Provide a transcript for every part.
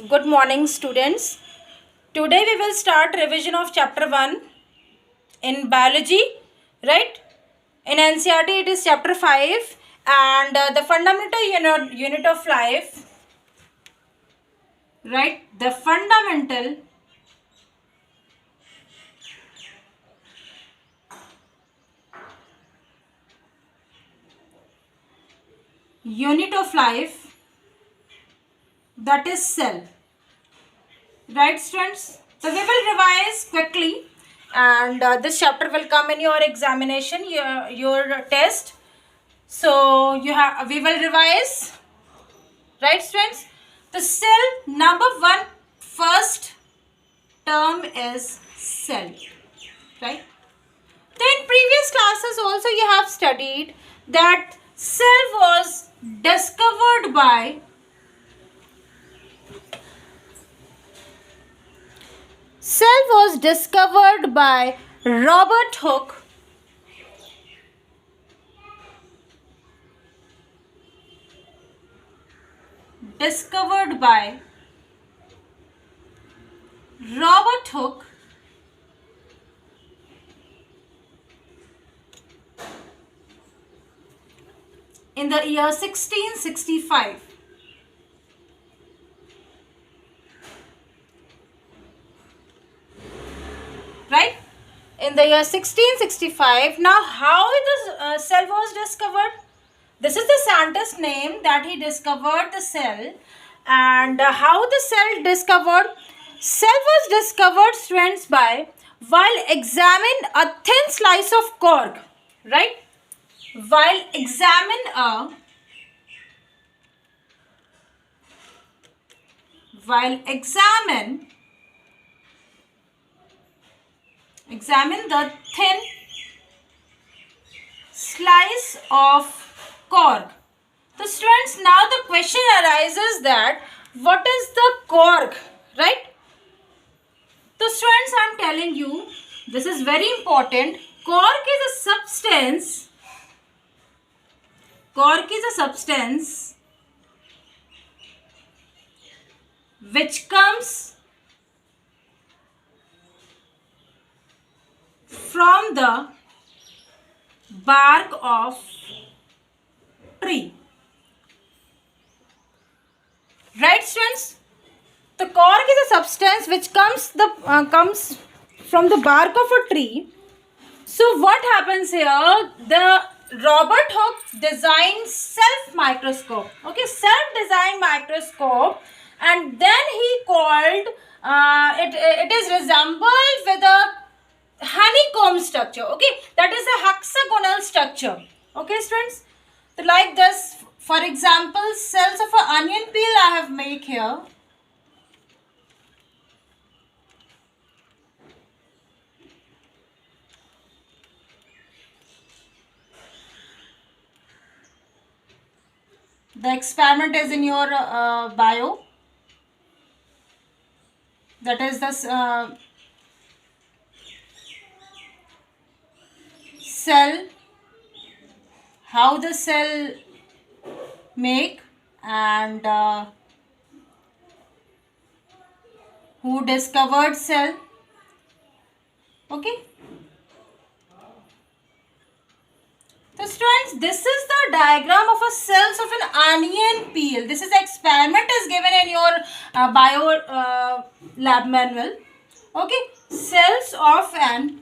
Good morning, students. Today we will start revision of chapter 1 in biology, right? In NCERT it is chapter 5 and the fundamental unit of life, right? The fundamental unit of life, that is cell. Right, students? So we will revise quickly and this chapter will come in your examination, your test. So we will revise, right, students? The cell number 1 first term is cell, right? So in previous classes also you have studied that cell was discovered by Robert Hooke. Discovered by Robert Hooke in the year 1665. Right? In the year 1665. Now, how the cell was discovered? This is the scientist name that he discovered the cell. And how the cell discovered? Cell was discovered, students, by while examine a thin slice of cork. Right? While examine the thin slice of cork. So students, now the question arises that what is the cork, right? So students, I am telling you, this is very important. Cork is a substance which comes from the bark of tree. Right, students? The cork is a substance which comes from the bark of a tree. So what happens here? The Robert Hooke designed self-microscope. Okay, self-designed microscope, and then he called it is resembled with a honeycomb structure. Okay, that is a hexagonal structure. Okay, students. So like this, for example, cells of an onion peel I have made here. The experiment is in your bio. That is the cell, how the cell make, and who discovered cell. Okay. So students, this is the diagram of a cells of an onion peel. This is the experiment is given in your bio lab manual. Okay, cells of an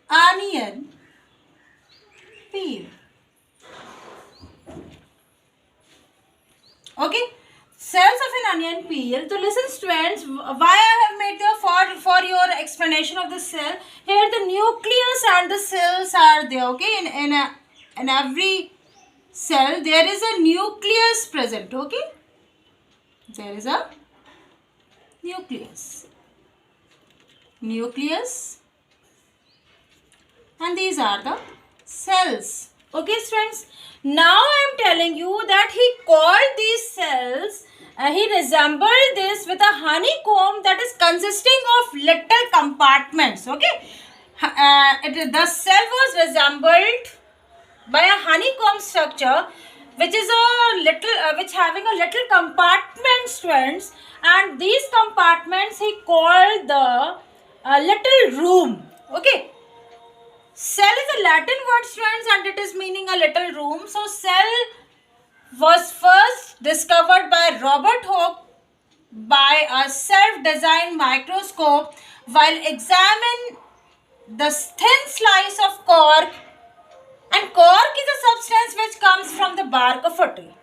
onion peel. Okay, cells of an onion peel. So listen, students, why I have made the for your explanation of the cell. Here the nucleus and the cells are there. Okay, in every cell there is a nucleus present. Okay, there is a nucleus, and these are the cells. Okay, students. Now I am telling you that he called these cells, he resembled this with a honeycomb that is consisting of little compartments. Okay, the cell was resembled by a honeycomb structure, which is a little which having a little compartment, students, and these compartments he called the little room. Okay. Cell is a Latin word, students, and it is meaning a little room. So cell was first discovered by Robert Hooke by a self-designed microscope while examining the thin slice of cork, and cork is a substance which comes from the bark of a tree.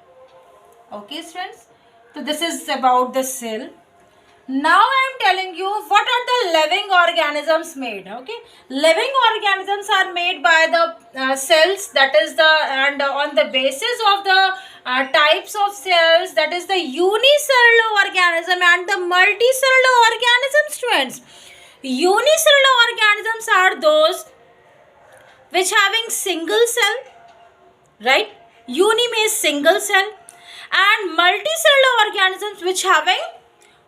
Okay, students. So this is about the cell. Now I am telling you what are the living organisms made. Okay, living organisms are made by the cells, that is the, and on the basis of the types of cells, that is the unicellular organism and the multicellular organism, students. Unicellular organisms are those which having single cell, right? Uni means single cell, and multicellular organisms which having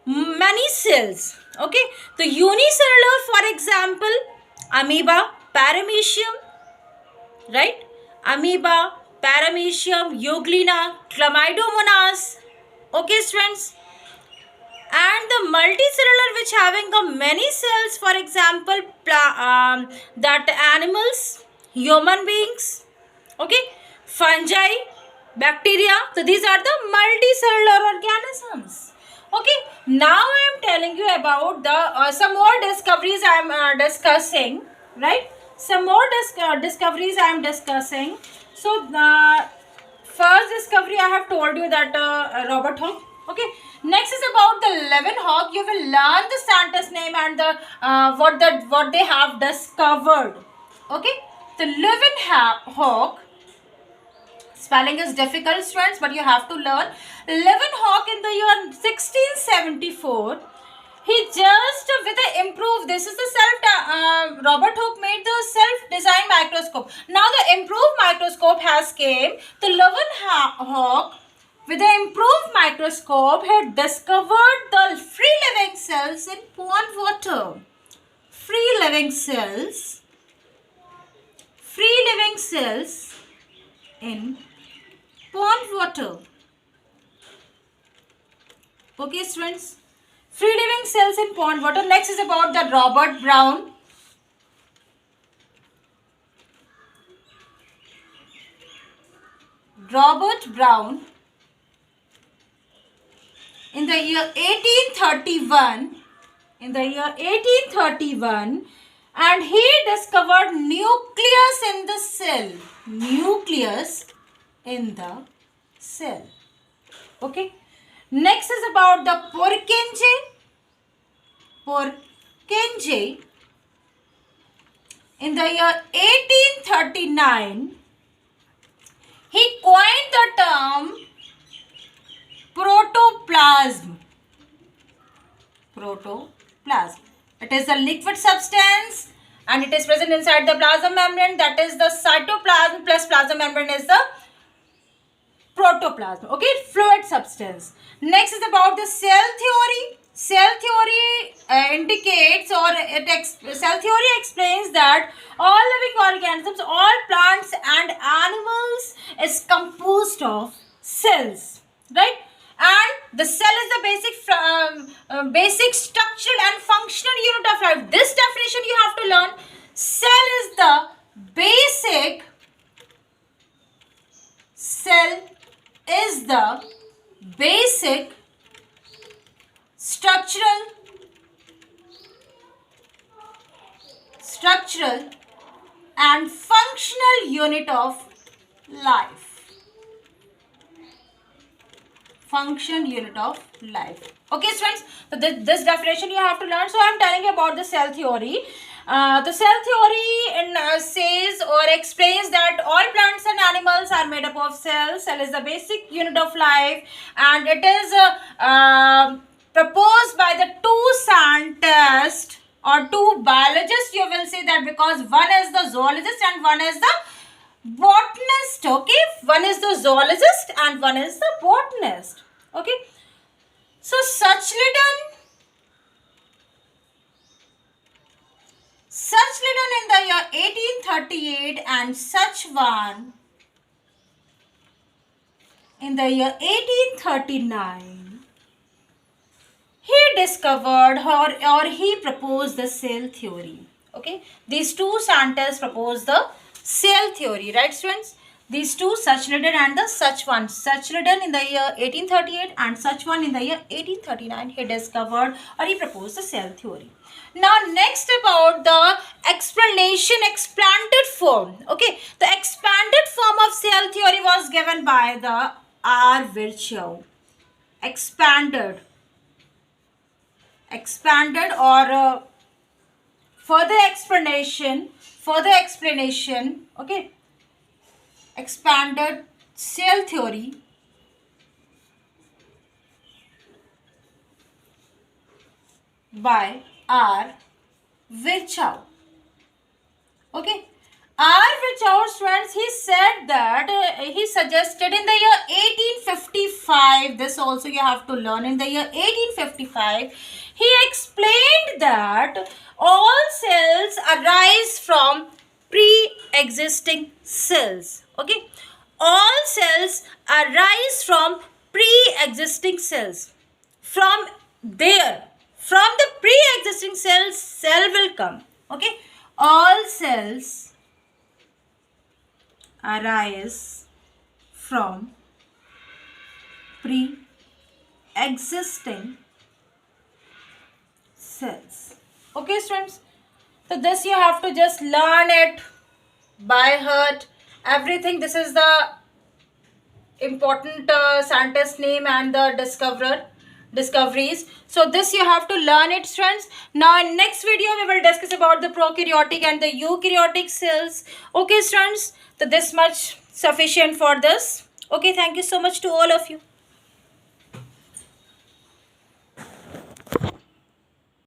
many cells. Okay, the unicellular, for example, amoeba, paramecium, right? Amoeba, paramecium, euglena, chlamydomonas. Okay, students. And the multicellular which having a many cells, for example, that animals, human beings, okay, fungi, bacteria. So these are the multicellular organisms. Okay, now I am telling you about the some more discoveries I am discussing, right? Some more discoveries I am discussing. So the first discovery I have told you that Robert Hooke. Okay, next is about the Leeuwenhoek. You will learn the scientist name and the what they have discovered. Okay, the Leeuwenhoek. Spelling is difficult, students, but you have to learn. Leeuwenhoek in the year 1674, he just with the improved, this is the Robert Hooke made the self-designed microscope. Now the improved microscope has came. The Leeuwenhoek with the improved microscope had discovered the free living cells in pond water. Free living cells in pond water. Okay, students. Free living cells in pond water. Next is about the Robert Brown. Robert Brown in the year 1831. And he discovered nucleus in the cell. Nucleus in the cell. Okay. Next is about the Purkinje. Purkinje in the year 1839, he coined the term protoplasm. Protoplasm. It is a liquid substance and it is present inside the plasma membrane, that is the cytoplasm plus plasma membrane is the protoplasm. Okay, fluid substance. Next is about the cell theory. Cell theory indicates, or cell theory explains that all living organisms, all plants and animals is composed of cells, right? And the cell is the basic structural and functional unit of life. This definition you have to learn. Cell is the basic structural and functional unit of life. Okay, students. So this definition you have to learn. So I am telling you about the cell theory. The cell theory says or explains that all plants and animals are made up of cells. Cell is the basic unit of life, and it is proposed by the two scientists or two biologists. You will say that because one is the zoologist and one is the botanist. Okay, one is the zoologist and one is the botanist. Okay, so Suchliddon in the year 1838 and Suchwan in the year 1839 discovered or he proposed the cell theory. Okay, these two scientists proposed the cell theory, right students? These two, Sachs-Leiden and the Suchvan. Sachs-Leiden in the year 1838 and Suchvan in the year 1839, he discovered or he proposed the cell theory. Now next about the expanded form. Okay, the expanded form of cell theory was given by the R. Virchow. Expanded or further explanation, okay, expanded cell theory by R. Virchow. Okay, R. Virchow, students, he said that he suggested in the year 1855, this also you have to learn, in the year 1855, he explained that all cells arise from pre-existing cells. Okay, all cells arise from pre-existing cells. From the pre-existing cells, cell will come. Okay, all cells arise from pre-existing cells. Okay students, so this you have to just learn it by heart, everything. This is the important scientist name and the discoveries. So this you have to learn it students. Now in next video we will discuss about the prokaryotic and the eukaryotic cells. Okay students, so this much sufficient for this. Okay, thank you so much to all of you.